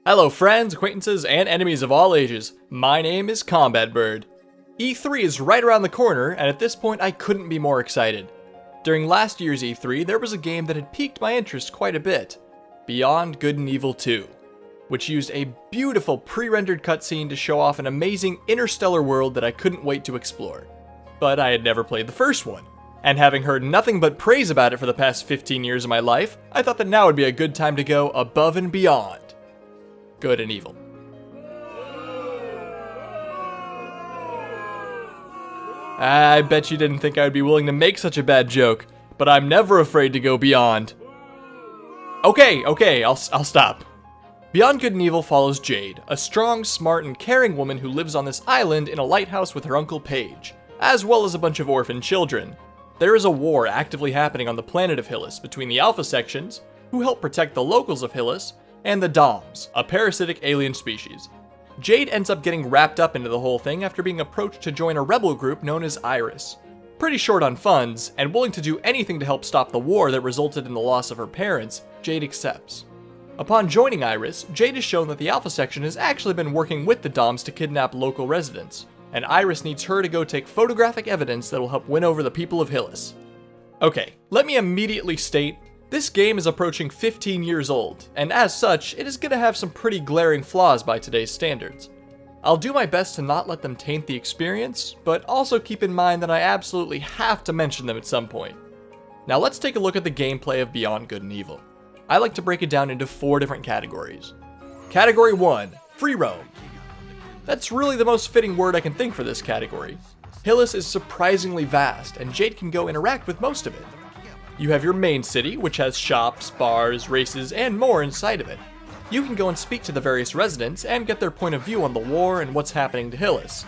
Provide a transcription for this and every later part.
Hello friends, acquaintances, and enemies of all ages. My name is Combat Bird. E3 is right around the corner, and at this point I couldn't be more excited. During last year's E3, there was a game that had piqued my interest quite a bit. Beyond Good and Evil 2, which used a beautiful pre-rendered cutscene to show off an amazing interstellar world that I couldn't wait to explore. But I had never played the first one, and having heard nothing but praise about it for the past 15 years of my life, I thought that now would be a good time to go above and beyond Good and Evil. I bet you didn't think I would be willing to make such a bad joke, but I'm never afraid to go beyond. Okay, I'll stop. Beyond Good and Evil follows Jade, a strong, smart, and caring woman who lives on this island in a lighthouse with her uncle pey'j, as well as a bunch of orphan children. There is a war actively happening on the planet of Hillis between the Alpha sections, who help protect the locals of Hillis, and the Doms, a parasitic alien species. Jade ends up getting wrapped up into the whole thing after being approached to join a rebel group known as Iris. Pretty short on funds, and willing to do anything to help stop the war that resulted in the loss of her parents, Jade accepts. Upon joining Iris, Jade is shown that the Alpha section has actually been working with the Doms to kidnap local residents, and Iris needs her to go take photographic evidence that will help win over the people of Hillis. Okay, let me immediately state, this game is approaching 15 years old, and as such, it is going to have some pretty glaring flaws by today's standards. I'll do my best to not let them taint the experience, but also keep in mind that I absolutely have to mention them at some point. Now let's take a look at the gameplay of Beyond Good and Evil. I like to break it down into 4 different categories. Category 1, Free Roam. That's really the most fitting word I can think for this category. Hillis is surprisingly vast, and Jade can go interact with most of it. You have your main city, which has shops, bars, races, and more inside of it. You can go and speak to the various residents and get their point of view on the war and what's happening to Hillis.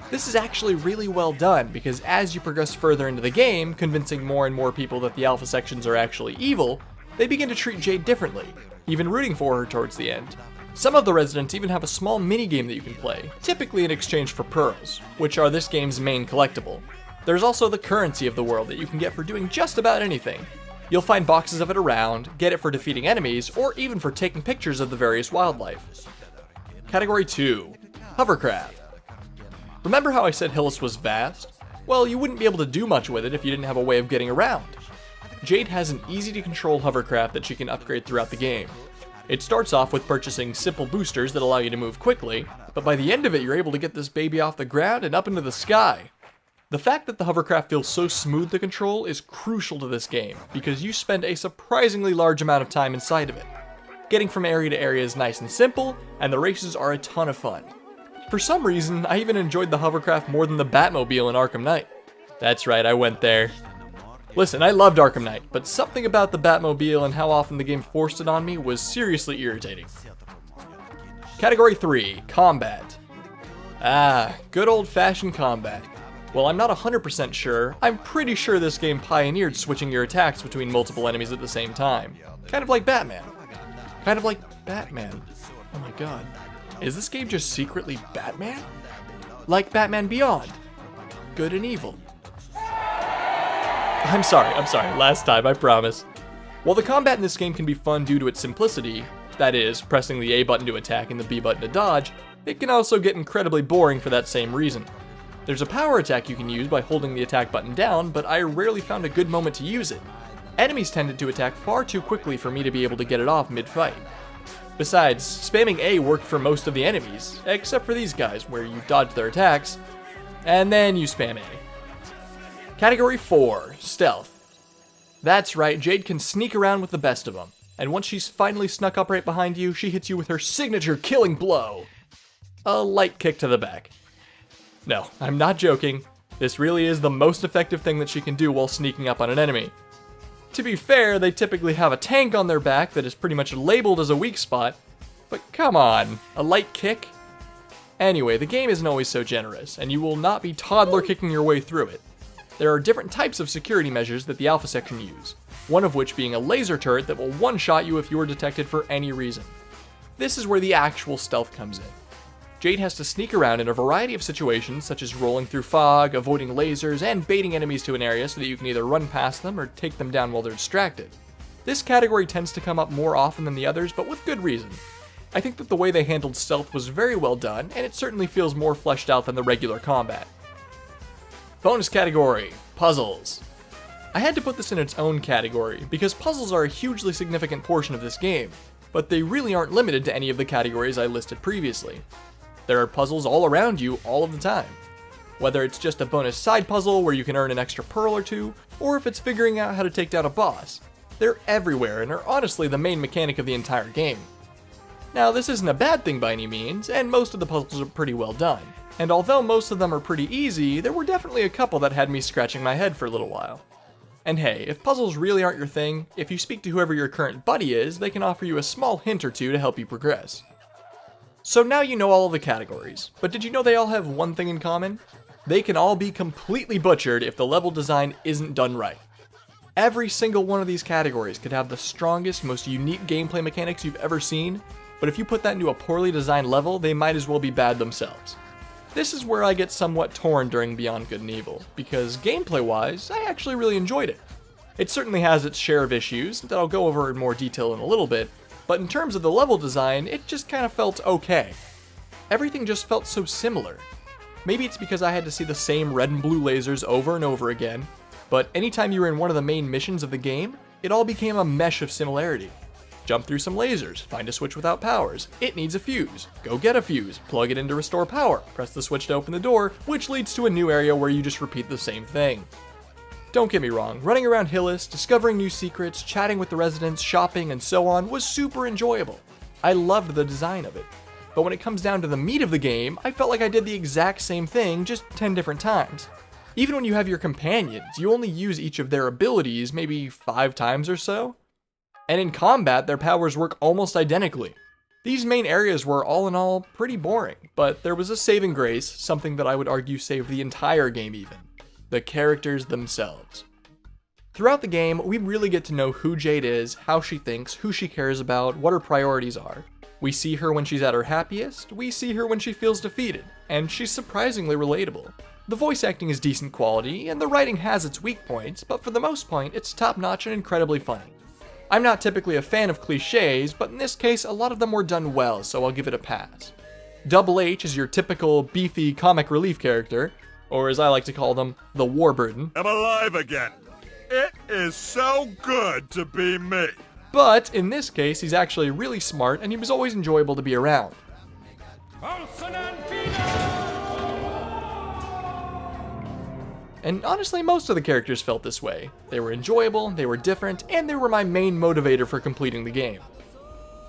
This is actually really well done because as you progress further into the game, convincing more and more people that the Alpha sections are actually evil, they begin to treat Jade differently, even rooting for her towards the end. Some of the residents even have a small mini-game that you can play, typically in exchange for pearls, which are this game's main collectible. There's also the currency of the world that you can get for doing just about anything. You'll find boxes of it around, get it for defeating enemies, or even for taking pictures of the various wildlife. Category 2, Hovercraft. Remember how I said Hillis was vast? Well, you wouldn't be able to do much with it if you didn't have a way of getting around. Jade has an easy to control hovercraft that she can upgrade throughout the game. It starts off with purchasing simple boosters that allow you to move quickly, but by the end of it you're able to get this baby off the ground and up into the sky. The fact that the hovercraft feels so smooth to control is crucial to this game, because you spend a surprisingly large amount of time inside of it. Getting from area to area is nice and simple, and the races are a ton of fun. For some reason, I even enjoyed the hovercraft more than the Batmobile in Arkham Knight. That's right, I went there. Listen, I loved Arkham Knight, but something about the Batmobile and how often the game forced it on me was seriously irritating. Category 3, Combat. Good old-fashioned combat. While I'm not 100% sure, I'm pretty sure this game pioneered switching your attacks between multiple enemies at the same time. Kind of like Batman. Oh my god. Is this game just secretly Batman? Like Batman Beyond Good and Evil. I'm sorry, last time, I promise. While the combat in this game can be fun due to its simplicity, that is, pressing the A button to attack and the B button to dodge, it can also get incredibly boring for that same reason. There's a power attack you can use by holding the attack button down, but I rarely found a good moment to use it. Enemies tended to attack far too quickly for me to be able to get it off mid-fight. Besides, spamming A worked for most of the enemies, except for these guys, where you dodge their attacks, and then you spam A. Category 4, Stealth. That's right, Jade can sneak around with the best of them, and once she's finally snuck up right behind you, she hits you with her signature killing blow. A light kick to the back. No, I'm not joking. This really is the most effective thing that she can do while sneaking up on an enemy. To be fair, they typically have a tank on their back that is pretty much labeled as a weak spot, but come on, a light kick? Anyway, the game isn't always so generous, and you will not be toddler kicking your way through it. There are different types of security measures that the Alpha section use, one of which being a laser turret that will one-shot you if you are detected for any reason. This is where the actual stealth comes in. Jade has to sneak around in a variety of situations, such as rolling through fog, avoiding lasers, and baiting enemies to an area so that you can either run past them or take them down while they're distracted. This category tends to come up more often than the others, but with good reason. I think that the way they handled stealth was very well done, and it certainly feels more fleshed out than the regular combat. Bonus category, puzzles. I had to put this in its own category, because puzzles are a hugely significant portion of this game, but they really aren't limited to any of the categories I listed previously. There are puzzles all around you all of the time. Whether it's just a bonus side puzzle where you can earn an extra pearl or two, or if it's figuring out how to take down a boss, they're everywhere and are honestly the main mechanic of the entire game. Now, this isn't a bad thing by any means, and most of the puzzles are pretty well done. And although most of them are pretty easy, there were definitely a couple that had me scratching my head for a little while. And hey, if puzzles really aren't your thing, if you speak to whoever your current buddy is, they can offer you a small hint or two to help you progress. So now you know all of the categories, but did you know they all have one thing in common? They can all be completely butchered if the level design isn't done right. Every single one of these categories could have the strongest, most unique gameplay mechanics you've ever seen, but if you put that into a poorly designed level, they might as well be bad themselves. This is where I get somewhat torn during Beyond Good and Evil, because gameplay-wise, I actually really enjoyed it. It certainly has its share of issues that I'll go over in more detail in a little bit, but in terms of the level design, it just kind of felt okay. Everything just felt so similar. Maybe it's because I had to see the same red and blue lasers over and over again, but anytime you were in one of the main missions of the game, it all became a mesh of similarity. Jump through some lasers, find a switch without powers, it needs a fuse, go get a fuse, plug it in to restore power, press the switch to open the door, which leads to a new area where you just repeat the same thing. Don't get me wrong, running around Hillis, discovering new secrets, chatting with the residents, shopping, and so on was super enjoyable. I loved the design of it. But when it comes down to the meat of the game, I felt like I did the exact same thing, just 10 different times. Even when you have your companions, you only use each of their abilities maybe 5 times or so. And in combat, their powers work almost identically. These main areas were all in all pretty boring, but there was a saving grace, something that I would argue saved the entire game even. The characters themselves. Throughout the game, we really get to know who Jade is, how she thinks, who she cares about, what her priorities are. We see her when she's at her happiest, we see her when she feels defeated, and she's surprisingly relatable. The voice acting is decent quality, and the writing has its weak points, but for the most part, it's top-notch and incredibly funny. I'm not typically a fan of cliches, but in this case, a lot of them were done well, so I'll give it a pass. Double H is your typical beefy comic relief character, or as I like to call them, the war burden. I'm alive again. It is so good to be me. But in this case, he's actually really smart, and he was always enjoyable to be around. And honestly, most of the characters felt this way. They were enjoyable, they were different, and they were my main motivator for completing the game.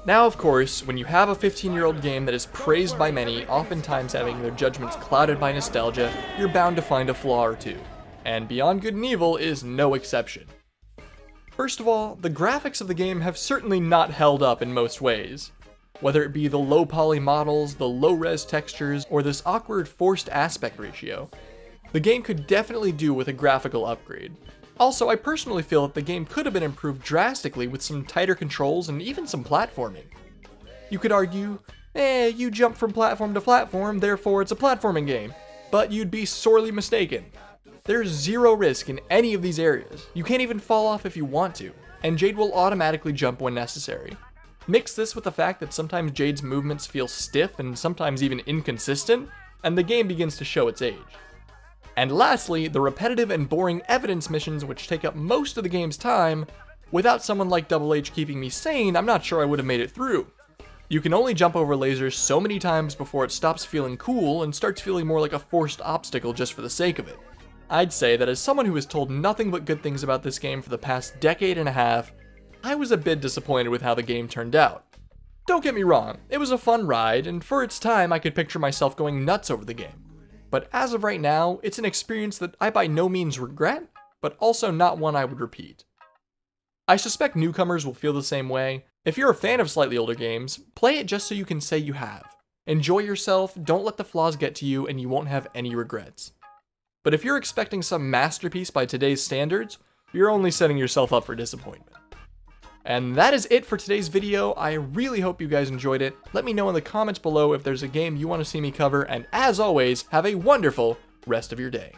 Now, of course, when you have a 15-year-old game that is praised by many, oftentimes having their judgments clouded by nostalgia, you're bound to find a flaw or two. And Beyond Good and Evil is no exception. First of all, the graphics of the game have certainly not held up in most ways. Whether it be the low poly models, the low res textures, or this awkward forced aspect ratio, the game could definitely do with a graphical upgrade. Also, I personally feel that the game could have been improved drastically with some tighter controls and even some platforming. You could argue, you jump from platform to platform, therefore it's a platforming game. But you'd be sorely mistaken. There's zero risk in any of these areas. You can't even fall off if you want to, and Jade will automatically jump when necessary. Mix this with the fact that sometimes Jade's movements feel stiff and sometimes even inconsistent, and the game begins to show its age. And lastly, the repetitive and boring evidence missions which take up most of the game's time, without someone like Double H keeping me sane, I'm not sure I would have made it through. You can only jump over lasers so many times before it stops feeling cool and starts feeling more like a forced obstacle just for the sake of it. I'd say that as someone who has told nothing but good things about this game for the past decade and a half, I was a bit disappointed with how the game turned out. Don't get me wrong, it was a fun ride, and for its time I could picture myself going nuts over the game. But as of right now, it's an experience that I by no means regret, but also not one I would repeat. I suspect newcomers will feel the same way. If you're a fan of slightly older games, play it just so you can say you have. Enjoy yourself, don't let the flaws get to you, and you won't have any regrets. But if you're expecting some masterpiece by today's standards, you're only setting yourself up for disappointment. And that is it for today's video. I really hope you guys enjoyed it. Let me know in the comments below if there's a game you want to see me cover, and as always, have a wonderful rest of your day.